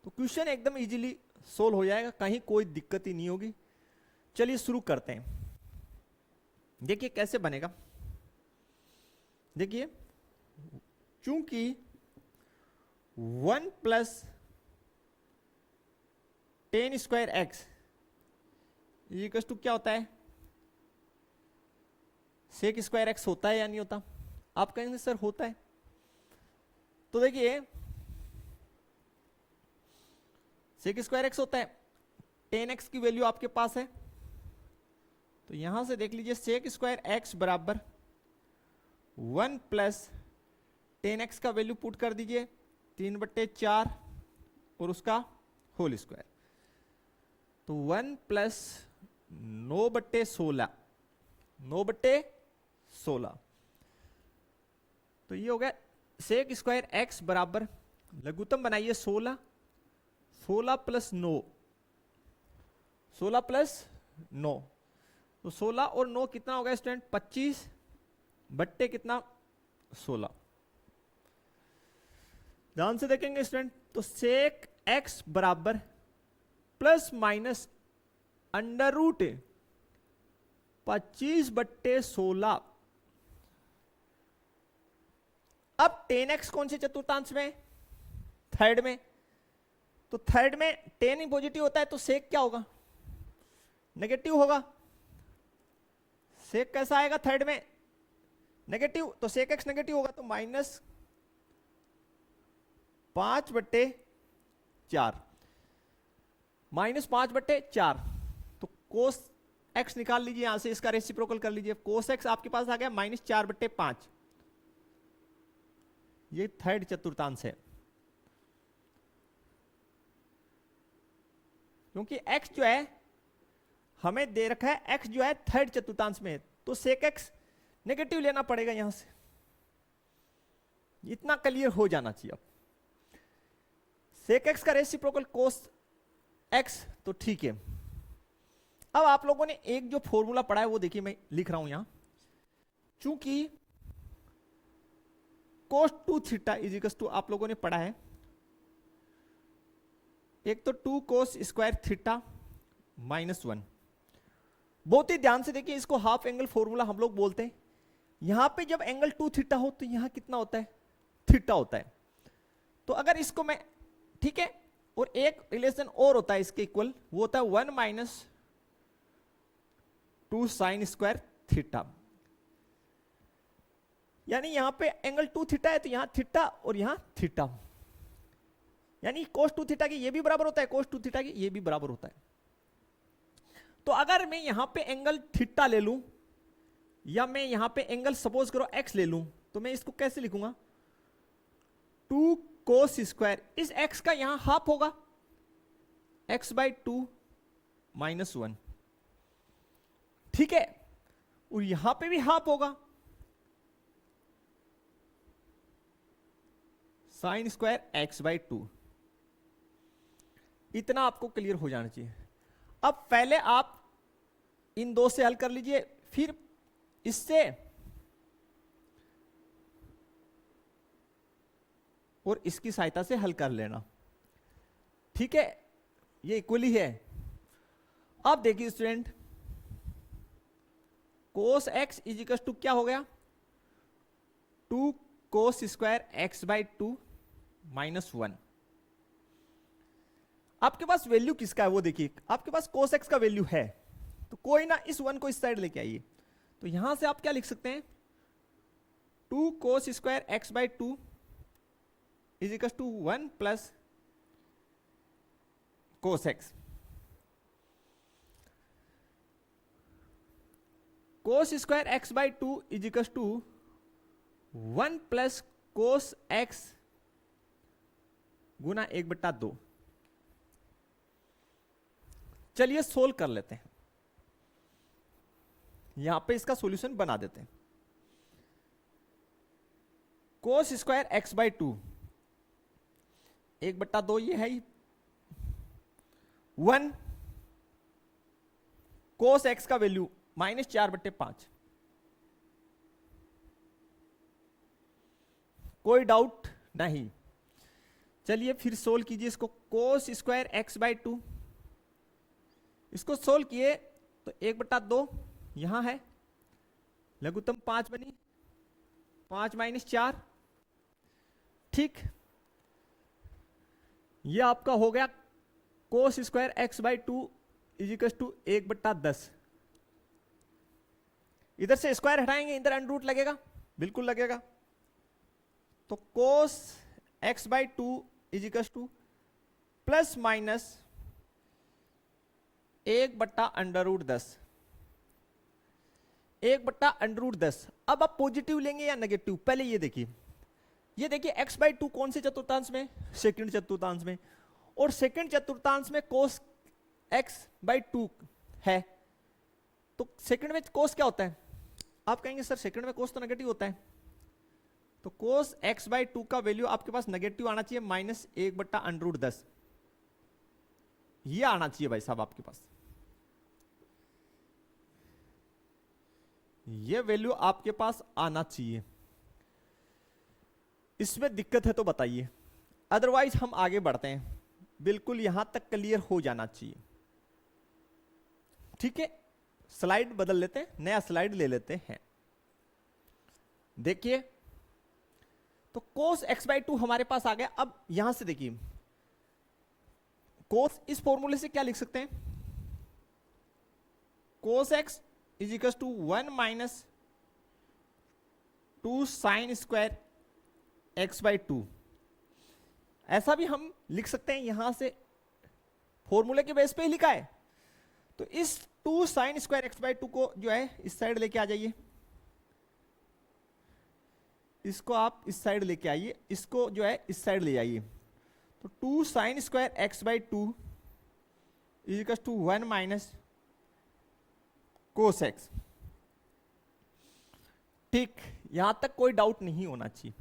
तो क्वेश्चन एकदम इजीली सोल्व हो जाएगा, कहीं कोई दिक्कत ही नहीं होगी। चलिए शुरू करते हैं। देखिए कैसे बनेगा। देखिए, चूंकि 1 + 10² x इक्वल टू क्या होता है? sec² x होता है या नहीं होता? आप कहेंगे सर होता है। तो देखिए sec² x होता है, 10x की वैल्यू आपके पास है, तो यहां से देख लीजिए sec² x बराबर 1 + 10x का वैल्यू पुट कर दीजिए 3/4 और उसका होल स्क्वायर। तो 1 + 9/16, 9/16। तो ये हो गया sec² x बराबर, लघुत्तम बनाइए 16, 16 + 9, 16 + 9, तो 16 और 9 कितना होगा स्टूडेंट, 25 बट्टे कितना, 16। ध्यान से देखेंगे स्टूडेंट, तो सेक एक्स बराबर प्लस माइनस अंडर रूट 25 बट्टे 16। अब 10x कौन से चतुर्थांश में, थर्ड में, तो थर्ड में 10 ही पॉजिटिव होता है, तो सेक क्या होगा, नेगेटिव होगा। सेक कैसा आएगा थर्ड में, नेगेटिव, तो सेक एक्स नेगेटिव होगा, तो माइनस 5/4, -5/4। तो कोस एक्स निकाल लीजिए यहां से, इसका रेसिप्रोकल कर लीजिए, कोस एक्स आपके पास आ गया -4/5। ये थर्ड चतुर्थांश है, क्योंकि x जो है हमें दे रखा है, x जो है थर्ड चतुर्थांश में है, तो सेक एक्स नेगेटिव लेना पड़ेगा यहां से। इतना क्लियर हो जाना चाहिए। अब सेक एक्स का रेसिप्रोकल कोस एक्स, तो ठीक है। अब आप लोगों ने एक जो फॉर्मूला पढ़ा है वो देखिए, मैं लिख रहा हूं यहां, चूंकि कोस 2 थीटा इजिकल्स टू आप लोगों ने पढ़ा है, एक तो 2 कोस स्क्वायर थीटा -1। बहुत ही ध्यान से देखिए, इसको हाफ एंगल फॉर्मूला हम लोग बोलते हैं। यहां पे जब एंगल 2 थीटा हो तो यहां कितना होता है, थीटा होता है। तो अगर इसको मैं, ठीक है, और एक रिलेशन और होता है इसके इक्वल, वो होता है 1 - 2 साइन स्क्वायर थीटा। यानी यहां पे एंगल 2 थीटा है, तो यहां थीटा और यहां थीटा, यानी कोस 2 थीटा की ये भी बराबर होता है, कोस 2 थीटा की ये भी बराबर होता है। तो अगर मैं यहां पे एंगल थीटा ले लूं, या मैं यहां पे एंगल सपोज करो एक्स ले लूं, तो मैं इसको कैसे लिखूंगा, 2 कोस स्क्वायर, इस एक्स का यहां हाफ होगा, x/2 -1, ठीक है, और यहां पे भी हाफ होगा, साइन स्क्वायर x/2। इतना आपको क्लियर हो जाना चाहिए। अब पहले आप इन दो से हल कर लीजिए, फिर इससे और इसकी सहायता से हल कर लेना, ठीक है, ये इक्वली है। अब देखिए student, cos x is equals to क्या हो गया, 2 कोस स्क्वायर x/2 -1। आपके पास वैल्यू किसका है वो देखिए, आपके पास कोस एक्स का वैल्यू है, तो कोई ना इस 1 को इस साइड लेके आइए, तो यहां से आप क्या लिख सकते हैं, 2 cos square x/2 equals to 1 plus cos x. Cos square x/2 equals to 1 plus cos x गुना 1/2। चलिए सोल्व कर लेते हैं, यहां पे इसका सॉल्यूशन बना देते हैं। कोस स्क्वायर x/2 1/2 ये है ही, 1 कोस एक्स का वैल्यू -4/5। कोई डाउट नहीं। चलिए फिर सोल्व कीजिए इसको, कोस स्क्वायर x/2, इसको सोल्व किए तो 1/2 यहां है, लघुत्तम 5 बनी, 5 - 4, ठीक, ये आपका हो गया कोस स्क्वायर x/2 इजिकल्स टू 1/10। इधर से स्क्वायर हटाएंगे, इधर अंडर रूट लगेगा, बिल्कुल लगेगा, तो कोस x/2 equals to plus minus 1/√10, 1/√10। अब आप पॉजिटिव लेंगे या नेगेटिव, पहले ये देखिए, ये देखिए x/2 कौन से चतुर्थांश में, सेकंड चतुर्थांश में, और सेकंड चतुर्थांश में कोस x/2 है, तो सेकंड में कोस क्या होता है, आप कहेंगे सर सेकंड में कोस तो नेगेटिव होता है, तो कोस x/2 का वैल्यू आपके पास नेगेटिव आना चाहिए, -1/√10, ये आना चाहिए भाई साहब आपके पास। ये वैल्यू आपके पास आना चाहिए। इसमें दिक्कत है तो बताइए, अदरवाइज हम आगे बढ़ते हैं। बिल्कुल यहां तक क्लियर हो जाना चाहिए। ठीक है, स्लाइड बदल लेते हैं, नया स्लाइड ले लेते हैं। देखिए, तो cos x/2 हमारे पास आ गया। अब यहां से देखिए, cos इस फॉर्मूले से क्या लिख सकते हैं? cos x is equal to 1 minus 2 sine square x/2। ऐसा भी हम लिख सकते हैं, यहां से फॉर्मूले के बेस पे ही लिखा है। तो इस 2 साइन स्क्वायर x/2 को जो है इस साइड लेके आ जाइए, इसको आप इस साइड लेके आइए, इसको जो है इस साइड ले जाइए। तो 2 sine square x/2 is equal to 1 minus cos x. ठीक, यहां तक कोई डाउट नहीं होना चाहिए।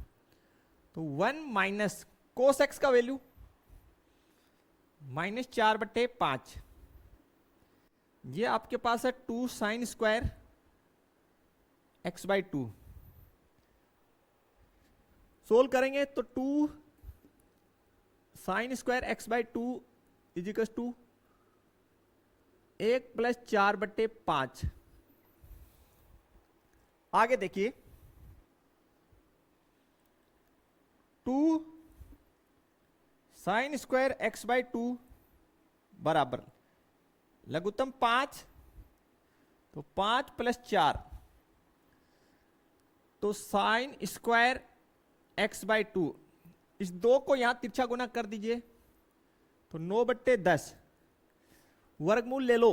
तो 1 माइनस कोस एक्स का वैल्यू -4/5, ये आपके पास है 2 साइन स्क्वायर x/2। सोल्व करेंगे तो 2 sine square x/2 is equal to 1 + 4/5। आगे देखिए, 2 साइन स्क्वायर x/2 बराबर लघुत्तम 5, तो 5 + 4, तो साइन स्क्वायर x/2, इस 2 को यहां तिरछा गुना कर दीजिए, तो 9/10 वर्गमूल ले लो।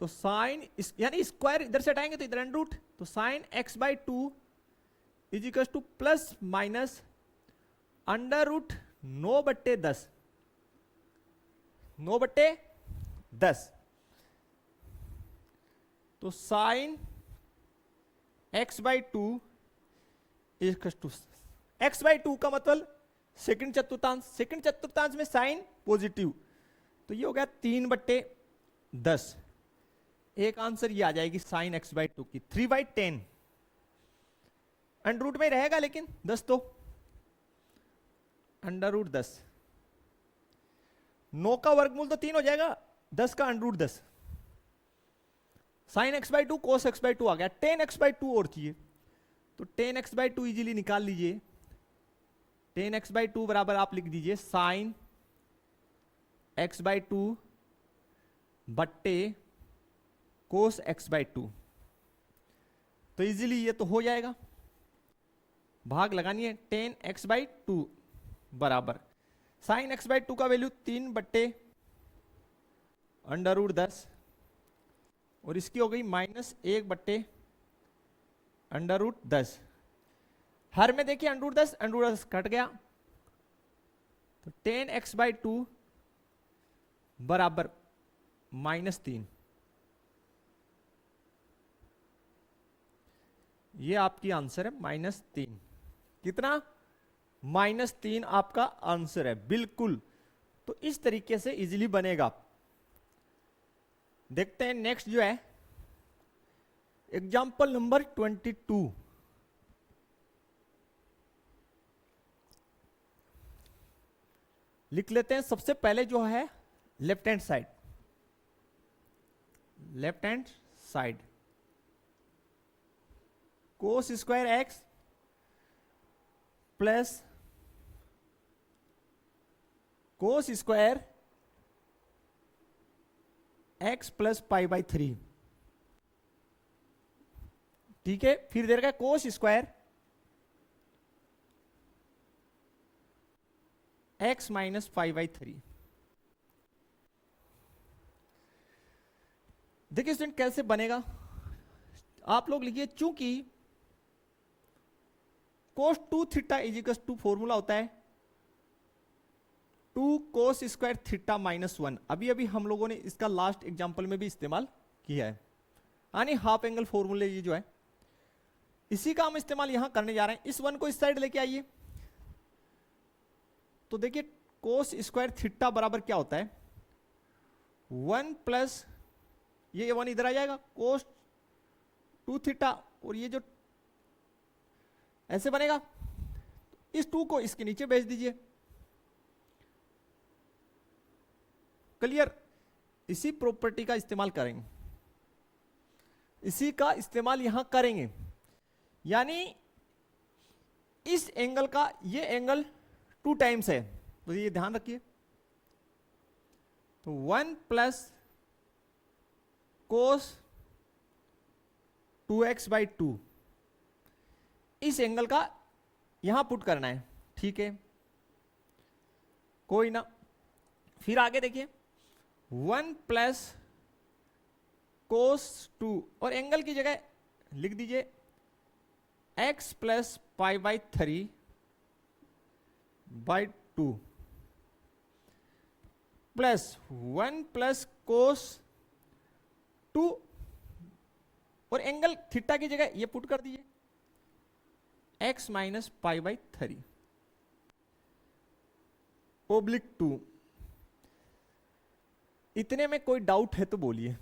तो साइन यानी स्क्वायर इधर से हटाएंगे तो इधर अंडर रूट, तो sine x/2 is equal to plus minus under root 9/10, 9/10। तो sine x/2 is equal to x/2 का मतलब सेकंड चतुर्थांश, सेकंड चतुर्थांश में साइन पॉजिटिव, तो ये हो गया 3/10। एक आंसर ये आ जाएगी साइन x/2 की 3/10। अंडर रूट में रहेगा लेकिन 10 तो अंडर रूट 10, 9 का वर्गमूल तो 3 हो जाएगा, 10 का अंडर रूट 10। साइन x/2 कोस x/2 आ गया। 10x/2 और चाहिए, तो 10x/2 इजीली निकाल लीजिए। 10x/2 बराबर आप लिख दीजिए साइन x/2 बट्टे कोस x/2। तो इजीली ये तो हो जाएगा, भाग लगानी है। 10x/2 बराबर साइन x/2 का वैल्यू 3/√10 और इसकी हो गई -1/√10। हर में देखिए √10 √10 कट गया, तो 10x/2 बराबर -3। ये आपकी आंसर है -3। कितना? -3 आपका आंसर है, बिल्कुल। तो इस तरीके से इजीली बनेगा। देखते हैं नेक्स्ट जो है एग्जाम्पल नंबर 22। लिख लेते हैं सबसे पहले जो है left hand side, left hand side cos square x plus cos square x plus π/3। ठीक है, फिर दे रखा है कोस स्क्वायर एक्स माइनस π/3। देखिए स्टूडेंट कैसे बनेगा, आप लोग लिखिए, चूंकि cos 2 theta is equal to formula होता है 2 कोस स्क्वायर थीटा -1। अभी अभी हम लोगों ने इसका लास्ट एग्जांपल में भी इस्तेमाल किया है, यानी हाफ एंगल फॉर्मूले ये जो है इसी का हम इस्तेमाल यहां करने जा रहे हैं। इस 1 को इस साइड लेके आइए, तो देखिए कोस स्क्वायर थीटा बराबर क्या होता है 1 प्लस ये 1 इधर आ जाएगा, कोस 2 थीटा, और ये जो ऐसे बनेगा, इस 2 को इसके नीचे भेज दीजिए। क्लियर? इसी प्रॉपर्टी का इस्तेमाल करेंगे, इसी का इस्तेमाल यहां करेंगे, यानी इस एंगल का ये एंगल 2 टाइम्स है, तो ये ध्यान रखिए। तो 1 प्लस कोस 2x/2 इस एंगल का यहां पुट करना है, ठीक है, कोई ना। फिर आगे देखिए, 1 प्लस कोस 2, और एंगल की जगह लिख दीजिए x plus π/3/2 plus 1 plus cos 2, और एंगल थीटा की जगह ये पुट कर दीजिए x माइनस π/3 ओब्लिक 2। इतने में कोई डाउट है तो बोलिए।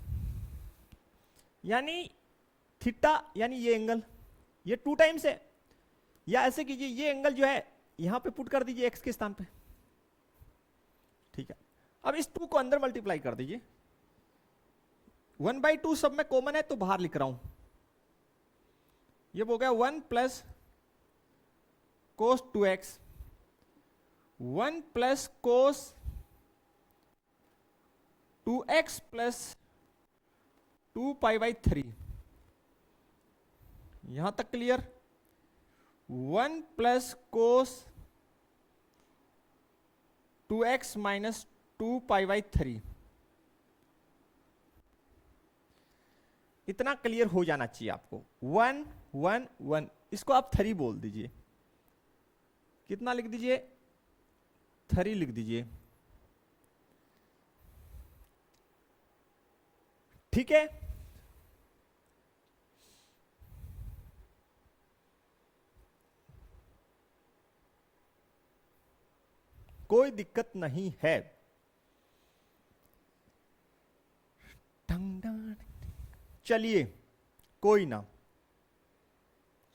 यानी थीटा यानी ये एंगल, ये 2 टाइम्स है, या ऐसे कीजिए ये एंगल जो है यहां पे पुट कर दीजिए x के स्थान पे, ठीक है। अब इस 2 को अंदर मल्टीप्लाई कर दीजिए, 1/2 सब में कॉमन है तो बाहर लिख रहा हूं, ये हो गया 1 plus cos 2x, 1 plus cos 2x plus 2π/3, यहां तक clear. 1 plus cos 2x minus 2π/3, इतना क्लियर हो जाना चाहिए आपको। 1 1 1, इसको आप 3 बोल दीजिए, कितना लिख दीजिए 3 लिख दीजिए, ठीक है। कोई दिक्कत नहीं है। चलिए कोई ना,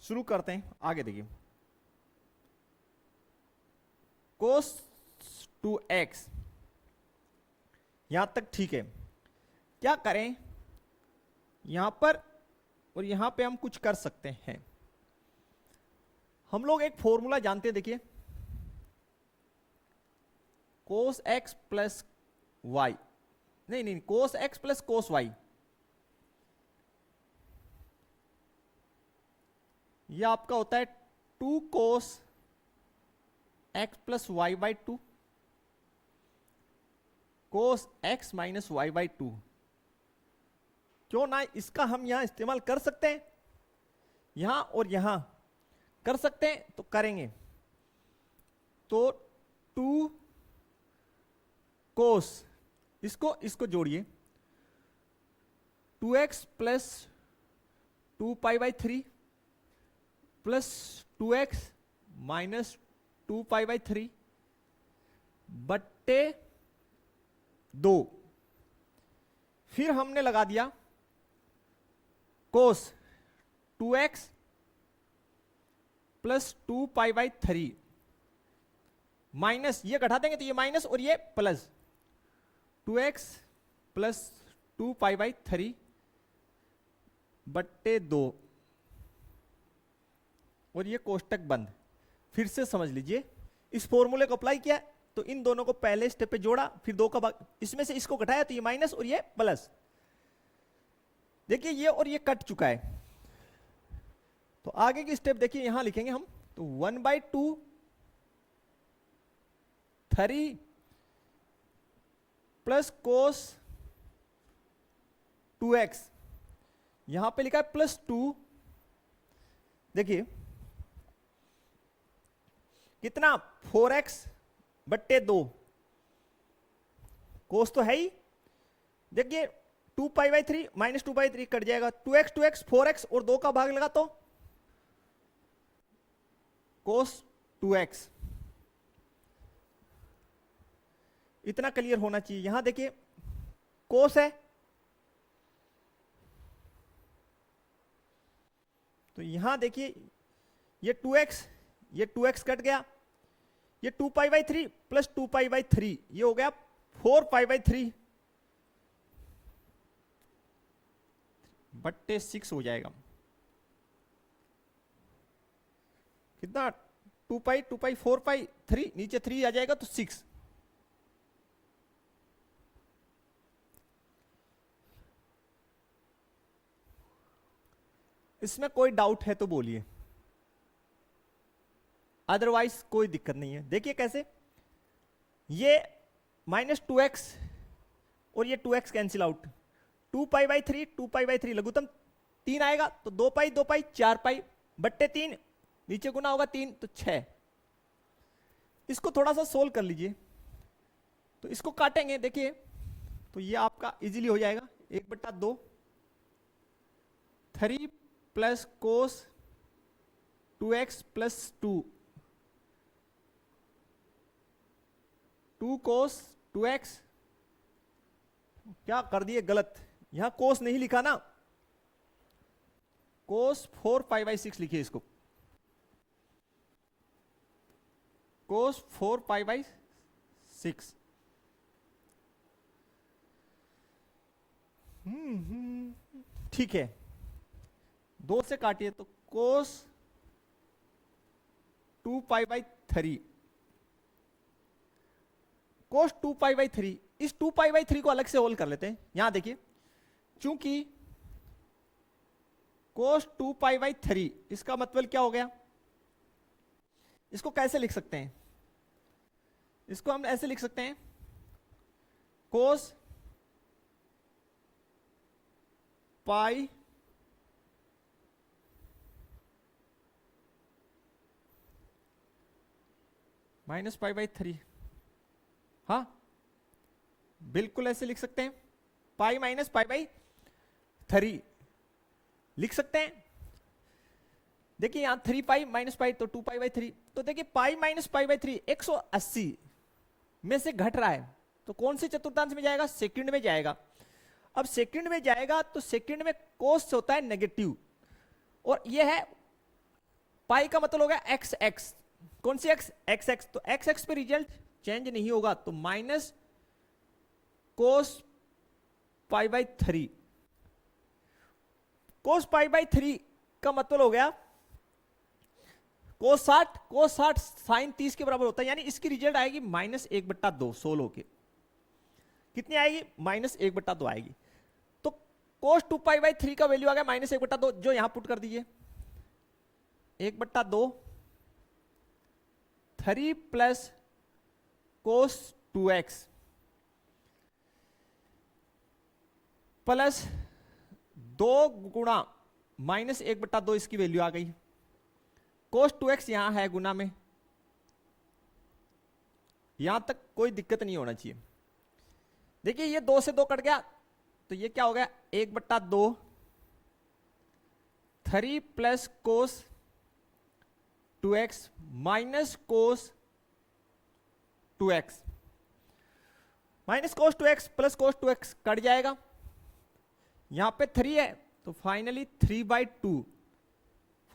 शुरू करते हैं, आगे देखिए। कोस 2x यहां तक ठीक है। क्या करें, यहां पर और यहां पे हम कुछ कर सकते हैं। हम लोग एक फॉर्मूला जानते हैं, देखिए कोस x प्लस वाई, नहीं कोस x प्लस कोस वाई, यह आपका होता है 2 कोस x प्लस y/2 कोस x माइनस y/2। क्यों ना इसका हम यहां इस्तेमाल कर सकते हैं, यहां और यहां कर सकते हैं तो करेंगे। तो 2 कोस, इसको जोड़िए, 2x plus 2π/3 plus 2x minus 2π/3 बट्टे 2। फिर हमने लगा दिया कोस 2x प्लस 2π/3 माइनस, ये घटा देंगे तो ये माइनस और ये प्लस, 2x प्लस 2π/3 बट्टे 2, और ये कोष्टक बंद। फिर से समझ लीजिए, इस फॉर्मूले को अप्लाई किया तो इन दोनों को पहले स्टेप पे जोड़ा, फिर 2 का भाग, इसमें से इसको घटाया तो ये माइनस और ये प्लस। देखिए ये और ये कट चुका है, तो आगे की स्टेप देखिए यहां लिखेंगे हम, तो 1/2 3 प्लस कोस 2x, यहां पे लिखा है प्लस 2, देखिए कितना 4x बट्टे 2, कोस तो है ही, देखिए 2π/3 माइनस 2/3 कट जाएगा, 2x 4x और 2 का भाग लगा तो कोस 2x। इतना क्लियर होना चाहिए। यहां देखिए कोस है, तो यहां देखिए ये 2x, ये 2x कट गया, ये 2π/3 प्लस 2π/3 ये हो गया 4π/3 बट्टे 6 हो जाएगा। कितना 2π 2π 4π 3 नीचे 3 आ जाएगा तो 6। इसमें कोई डाउट है तो बोलिए, अदरवाइज कोई दिक्कत नहीं है। देखिए कैसे, ये -2x और ये 2x कैंसिल आउट, 2π/3 2π/3 लघुत्तम 3 आएगा तो 2π 2π 4π बट्टे 3 नीचे गुना होगा 3 तो 6। इसको थोड़ा सा सोल्व कर लीजिए, तो इसको काटेंगे देखिए तो ये आपका इजीली हो जाएगा 1/2 3 प्लस कोस 2x प्लस 2 कोस 2x, क्या कर दिए गलत, यहां कोस नहीं लिखा ना, कोस 4π/6 लिखिए इसको, कोस 4π/6। ठीक है, 2 से काटिए तो कोस 2π/3, कोस 2π/3, इस 2π/3 को अलग से होल कर लेते हैं। यहां देखिए चूंकि कोस 2π/3 इसका मतलब क्या हो गया, इसको कैसे लिख सकते हैं, इसको हम ऐसे लिख सकते हैं कोस पाई -π/3, हाँ बिल्कुल ऐसे लिख सकते हैं, पाई -π/3 लिख सकते हैं। देखिए यहां 3π -π तो 2π/3, तो देखिए पाई -π/3 180 में से घट रहा है तो कौन से चतुर्थांश में जाएगा, सेकंड में जाएगा। अब सेकंड में जाएगा तो सेकंड में कोस होता है नेगेटिव, और ये है पाई का मतलब हो गया एक्स एक्स, कौन सी एक्स, एक्स एक्स, तो एक्स एक्स पे रिजल्ट चेंज नहीं होगा तो माइनस कोस π/3, कोस π/3 का मतलब हो गया कोस 60 साइन 30 के बराबर होता है, यानी इसकी रिजल्ट आएगी -1/2 सोलो के, कितनी आएगी -1/2 आएगी। तो कोस 2π/3 का वैल्यू आ गया -1/2, जो यहां पुट कर दीजिए 1/2 3 प्लस कोस 2x प्लस 2 गुणा -1/2, इसकी वैल्यू आ गई। कोस 2x यहां है गुना में, यहां तक कोई दिक्कत नहीं होना चाहिए। देखिए ये 2 से 2 कट गया तो ये क्या हो गया 1/2 3 plus cos 2x minus cos 2x, minus cos 2x plus cos 2x cut जाएगा, यहां पे 3 है तो फाइनली 3/2,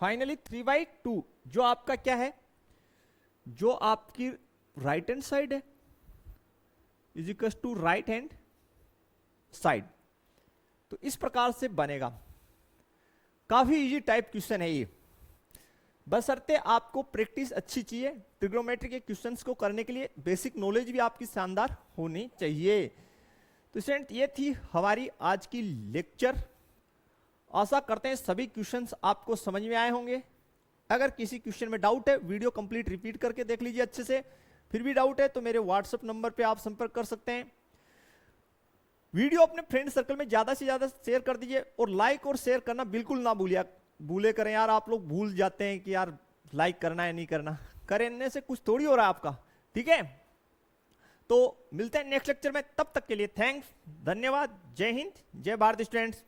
फाइनली 3/2 जो आपका क्या है, जो आपकी राइट हैंड साइड है is equal to right hand side. तो इस प्रकार से बनेगा, काफी इजी टाइप क्वेश्चन है ये, बशर्ते आपको प्रैक्टिस अच्छी चाहिए। ट्रिग्नोमेट्री के क्वेश्चंस को करने के लिए बेसिक नॉलेज भी आपकी शानदार होनी चाहिए। तो स्टूडेंट ये थी हमारी आज की लेक्चर, आशा करते हैं सभी क्वेश्चंस आपको समझ में आए होंगे। अगर किसी क्वेश्चन में डाउट है वीडियो कंप्लीट रिपीट करके देख लीजिए अच्छे से, फिर भी डाउट है तो मेरे व्हाट्सएप नंबर पे आप संपर्क कर सकते हैं। वीडियो अपने फ्रेंड सर्कल में ज्यादा से ज्यादा शेयर कर दीजिए, और लाइक और शेयर करना बिल्कुल ना भूले करें यार, आप लोग भूल जाते हैं कि यार लाइक करना है नहीं करना, करने से कुछ थोड़ी हो रहा है आपका, ठीक है। तो मिलते हैं नेक्स्ट लेक्चर में, तब तक के लिए थैंक्स, धन्यवाद, जय हिंद, जय भारत स्टूडेंट्स।